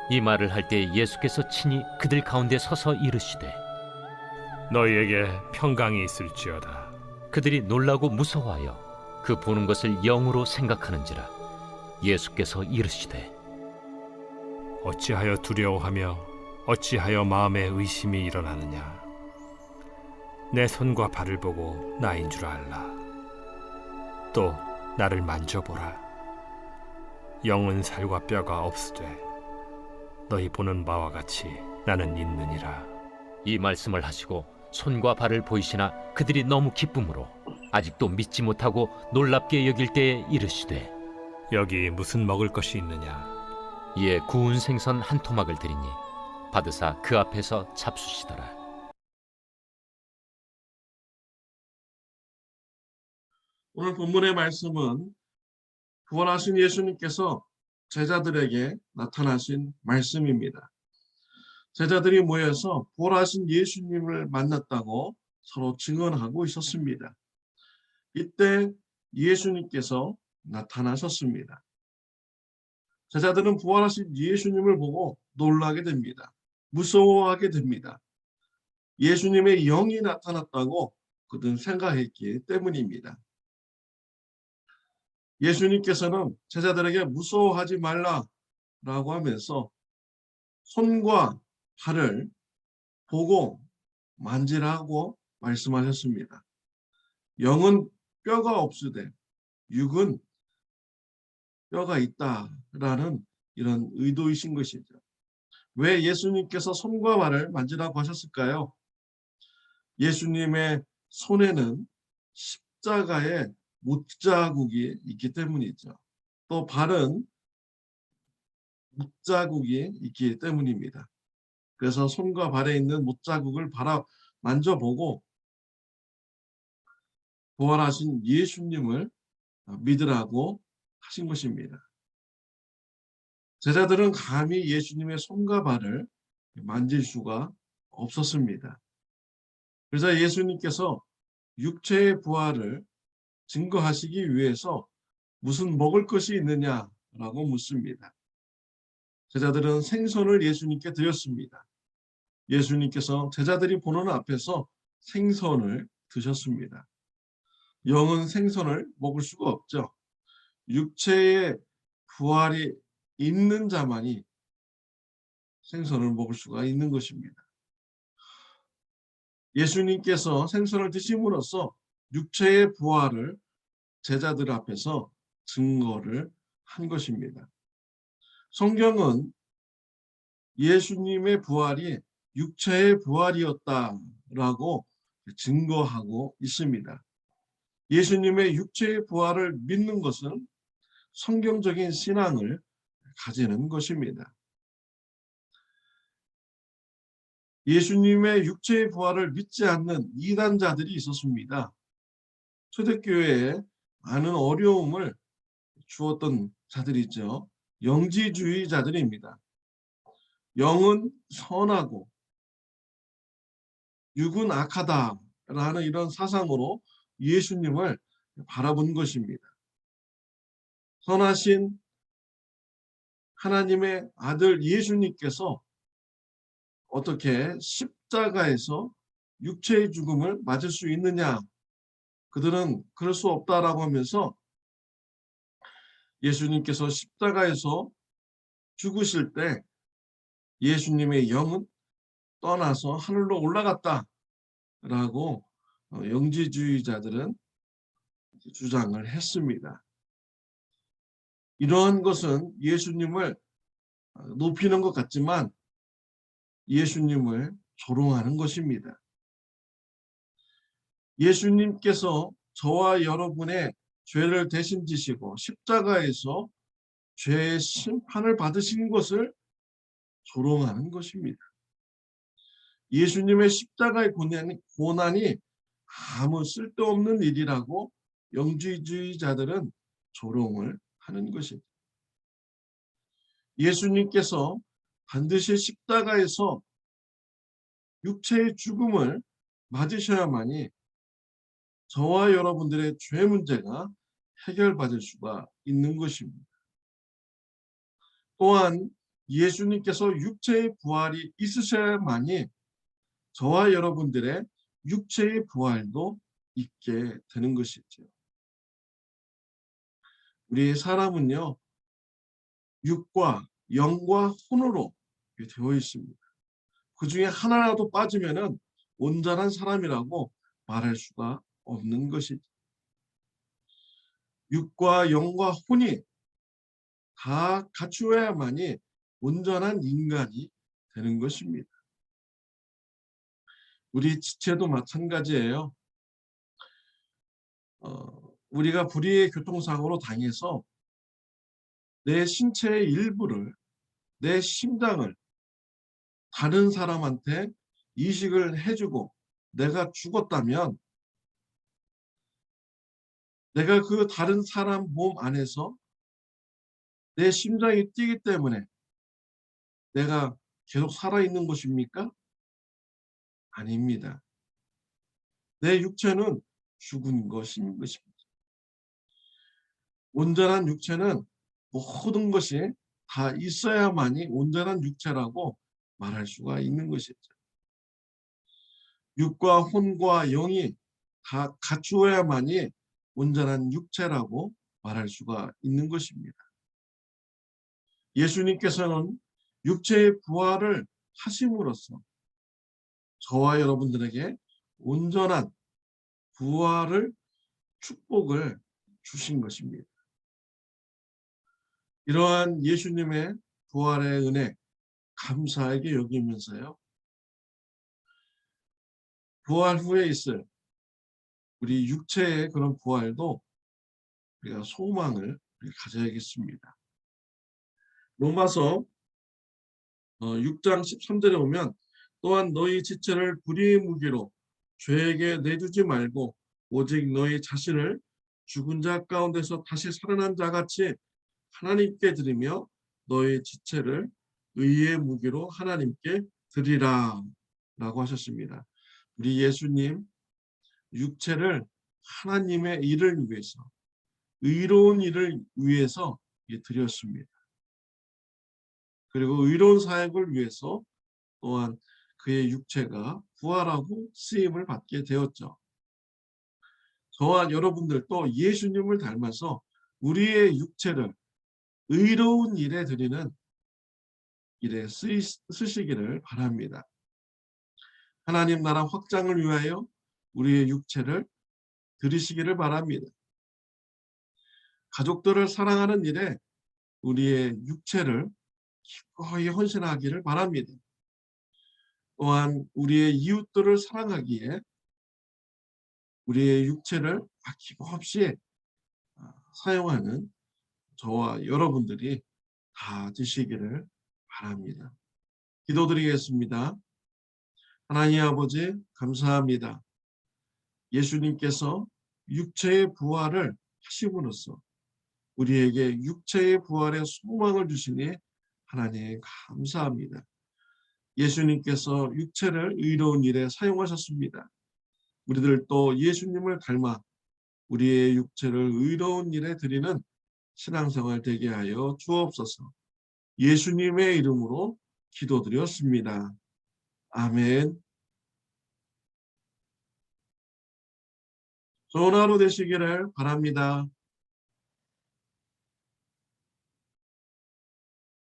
이 말을 할 때 예수께서 친히 그들 가운데 서서 이르시되 너희에게 평강이 있을지어다. 그들이 놀라고 무서워하여 그 보는 것을 영으로 생각하는지라. 예수께서 이르시되 어찌하여 두려워하며 어찌하여 마음에 의심이 일어나느냐. 내 손과 발을 보고 나인 줄 알라. 또 나를 만져보라. 영은 살과 뼈가 없으되 너희 보는 바와 같이 나는 있느니라. 이 말씀을 하시고 손과 발을 보이시나 그들이 너무 기쁨으로 아직도 믿지 못하고 놀랍게 여길 때에 이르시되 여기 무슨 먹을 것이 있느냐. 이에 구운 생선 한 토막을 드리니 받으사 그 앞에서 잡수시더라. 오늘 본문의 말씀은 부활하신 예수님께서 제자들에게 나타나신 말씀입니다. 제자들이 모여서 부활하신 예수님을 만났다고 서로 증언하고 있었습니다. 이때 예수님께서 나타나셨습니다. 제자들은 부활하신 예수님을 보고 놀라게 됩니다. 무서워하게 됩니다. 예수님의 영이 나타났다고 그들은 생각했기 때문입니다. 예수님께서는 제자들에게 무서워하지 말라라고 하면서 손과 발을 보고 만지라고 말씀하셨습니다. 영은 뼈가 없으되 육은 뼈가 있다라는 이런 의도이신 것이죠. 왜 예수님께서 손과 발을 만지라고 하셨을까요? 예수님의 손에는 십자가의 못자국이 있기 때문이죠. 또 발은 못자국이 있기 때문입니다. 그래서 손과 발에 있는 못자국을 만져보고 부활하신 예수님을 믿으라고 하신 것입니다. 제자들은 감히 예수님의 손과 발을 만질 수가 없었습니다. 그래서 예수님께서 육체의 부활을 증거하시기 위해서 무슨 먹을 것이 있느냐라고 묻습니다. 제자들은 생선을 예수님께 드렸습니다. 예수님께서 제자들이 보는 앞에서 생선을 드셨습니다. 영은 생선을 먹을 수가 없죠. 육체의 부활이 있는 자만이 생선을 먹을 수가 있는 것입니다. 예수님께서 생선을 드심으로써 육체의 부활을 제자들 앞에서 증거를 한 것입니다. 성경은 예수님의 부활이 육체의 부활이었다라고 증거하고 있습니다. 예수님의 육체의 부활을 믿는 것은 성경적인 신앙을 가지는 것입니다. 예수님의 육체의 부활을 믿지 않는 이단자들이 있었습니다. 초대교회에 많은 어려움을 주었던 자들이죠. 영지주의자들입니다. 영은 선하고 육은 악하다라는 이런 사상으로 예수님을 바라본 것입니다. 선하신 하나님의 아들 예수님께서 어떻게 십자가에서 육체의 죽음을 맞을 수 있느냐? 그들은 그럴 수 없다라고 하면서 예수님께서 십자가에서 죽으실 때 예수님의 영은 떠나서 하늘로 올라갔다라고 영지주의자들은 주장을 했습니다. 이러한 것은 예수님을 높이는 것 같지만 예수님을 조롱하는 것입니다. 예수님께서 저와 여러분의 죄를 대신 지시고 십자가에서 죄의 심판을 받으신 것을 조롱하는 것입니다. 예수님의 십자가의 고난이 아무 쓸데없는 일이라고 영지주의자들은 조롱을 하는 것입니다. 예수님께서 반드시 십자가에서 육체의 죽음을 맞으셔야만이 저와 여러분들의 죄 문제가 해결받을 수가 있는 것입니다. 또한 예수님께서 육체의 부활이 있으셔야만이 저와 여러분들의 육체의 부활도 있게 되는 것이죠. 우리 사람은요, 육과 영과 혼으로 되어 있습니다. 그 중에 하나라도 빠지면은 온전한 사람이라고 말할 수가 없는 것이죠. 육과 영과 혼이 다 갖추어야만이 온전한 인간이 되는 것입니다. 우리 지체도 마찬가지예요. 우리가 불의의 교통사고로 당해서 내 신체의 일부를, 내 심장을 다른 사람한테 이식을 해주고 내가 죽었다면 내가 그 다른 사람 몸 안에서 내 심장이 뛰기 때문에 내가 계속 살아있는 것입니까? 아닙니다. 내 육체는 죽은 것인 것입니다. 온전한 육체는 모든 것이 다 있어야만이 온전한 육체라고 말할 수가 있는 것이죠. 육과 혼과 영이 다 갖추어야만이 온전한 육체라고 말할 수가 있는 것입니다. 예수님께서는 육체의 부활을 하심으로써 저와 여러분들에게 온전한 부활을 축복을 주신 것입니다. 이러한 예수님의 부활의 은혜 감사하게 여기면서요. 부활 후에 있을 우리 육체의 그런 부활도 우리가 소망을 가져야겠습니다. 로마서 6장 13절에 오면 또한 너희 지체를 불의의 무기로 죄에게 내주지 말고 오직 너희 자신을 죽은 자 가운데서 다시 살아난 자같이 하나님께 드리며 너희 지체를 의의 무기로 하나님께 드리라 라고 하셨습니다. 우리 예수님 육체를 하나님의 일을 위해서 의로운 일을 위해서 드렸습니다. 그리고 의로운 사역을 위해서 또한 그의 육체가 부활하고 쓰임을 받게 되었죠. 저와 여러분들도 예수님을 닮아서 우리의 육체를 의로운 일에 드리는 일에 쓰시기를 바랍니다. 하나님 나라 확장을 위하여 우리의 육체를 드리시기를 바랍니다. 가족들을 사랑하는 일에 우리의 육체를 기꺼이 헌신하기를 바랍니다. 또한 우리의 이웃들을 사랑하기에 우리의 육체를 아낌없이 사용하는 저와 여러분들이 다 되시기를 바랍니다. 기도드리겠습니다. 하나님 아버지 감사합니다. 예수님께서 육체의 부활을 하심으로써 우리에게 육체의 부활의 소망을 주시니 하나님 감사합니다. 예수님께서 육체를 의로운 일에 사용하셨습니다. 우리들도 예수님을 닮아 우리의 육체를 의로운 일에 드리는 신앙생활 되게 하여 주옵소서. 예수님의 이름으로 기도드렸습니다. 아멘. 좋은 하루 되시기를 바랍니다.